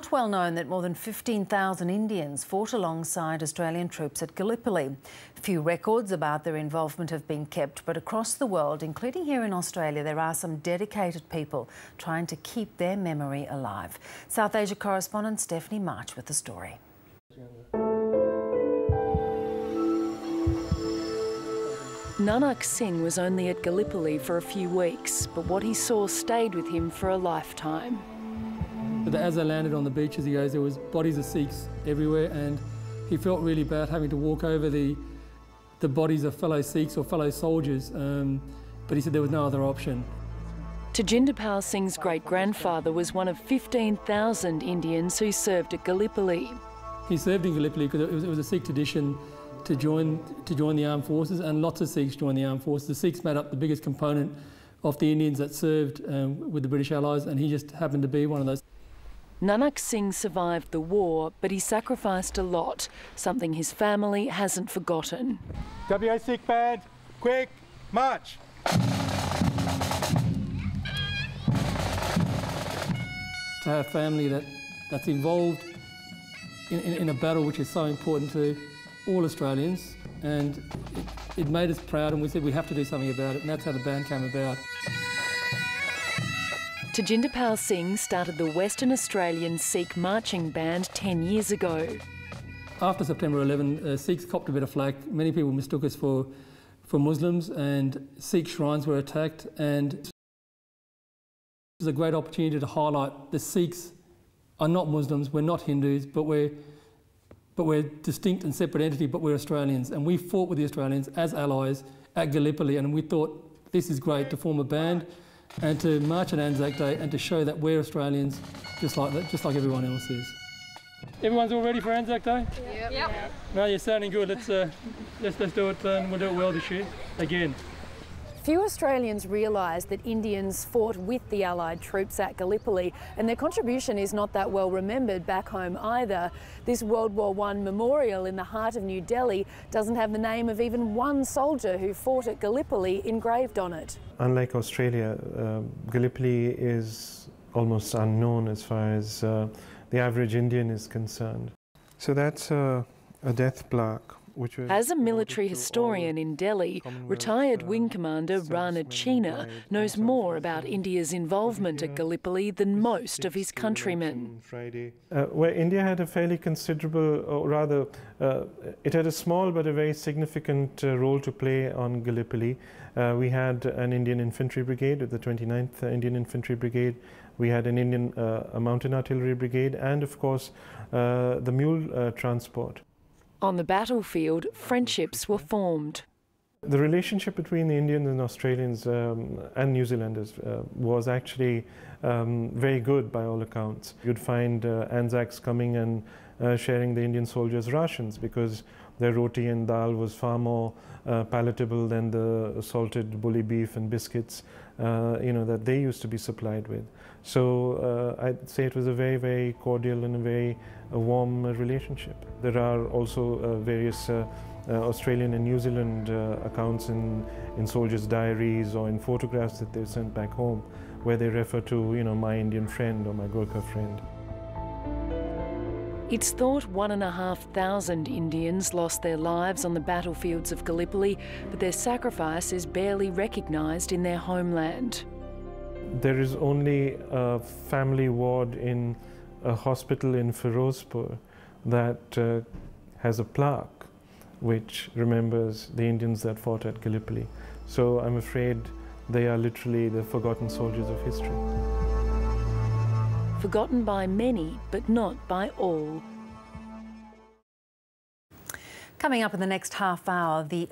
It's well known that more than 15,000 Indians fought alongside Australian troops at Gallipoli. Few records about their involvement have been kept, but across the world, including here in Australia, there are some dedicated people trying to keep their memory alive. South Asia correspondent Stephanie March with the story. Nanak Singh was only at Gallipoli for a few weeks, but what he saw stayed with him for a lifetime. But as I landed on the beaches, he goes, there was bodies of Sikhs everywhere, and he felt really bad having to walk over the bodies of fellow Sikhs or fellow soldiers, but he said there was no other option. Tajinder Pal Singh's great-grandfather was one of 15,000 Indians who served at Gallipoli. He served in Gallipoli because it was a Sikh tradition to join the armed forces, and lots of Sikhs joined the armed forces. The Sikhs made up the biggest component of the Indians that served with the British Allies, and he just happened to be one of those. Nanak Singh survived the war, but he sacrificed a lot, something his family hasn't forgotten. WA Sikh band, quick, march! To have family that's involved in a battle which is so important to all Australians, and it made us proud, and we said we have to do something about it, and that's how the band came about. Tajinder Pal Singh started the Western Australian Sikh marching band 10 years ago. After September 11, Sikhs copped a bit of flack. Many people mistook us for Muslims, and Sikh shrines were attacked, and it was a great opportunity to highlight the Sikhs are not Muslims, we're not Hindus, but we're distinct and separate entity, but we're Australians, and we fought with the Australians as allies at Gallipoli, and we thought this is great to form a band and to march on Anzac Day and to show that we're Australians just like everyone else is. Everyone's all ready for Anzac Day? Yep. No, you're sounding good. Let's do it, and we'll do it well this year again. Few Australians realise that Indians fought with the Allied troops at Gallipoli, and their contribution is not that well remembered back home either. This World War I memorial in the heart of New Delhi doesn't have the name of even one soldier who fought at Gallipoli engraved on it. Unlike Australia, Gallipoli is almost unknown as far as the average Indian is concerned. So that's a death plaque. As a military historian in Delhi, retired Wing Commander Rana Chhina knows more about India's involvement at Gallipoli than most of his countrymen. Where India had a fairly considerable, or rather, it had a small but a very significant role to play on Gallipoli. We had an Indian infantry brigade, the 29th Indian Infantry Brigade. We had an Indian mountain artillery brigade, and of course, the mule transport. On the battlefield, friendships were formed. The relationship between the Indians and Australians and New Zealanders was actually very good by all accounts. You'd find Anzacs coming and sharing the Indian soldiers' rations because their roti and dal was far more palatable than the salted bully beef and biscuits that they used to be supplied with. So I'd say it was a very, very cordial and a very warm relationship. There are also various Australian and New Zealand accounts in soldiers' diaries or in photographs that they've sent back home where they refer to, my Indian friend or my Gurkha friend. It's thought 1,500 Indians lost their lives on the battlefields of Gallipoli, but their sacrifice is barely recognised in their homeland. There is only a family ward in a hospital in Ferozepur that has a plaque which remembers the Indians that fought at Gallipoli. So I'm afraid they are literally the forgotten soldiers of history. Forgotten by many, but not by all. Coming up in the next half hour, the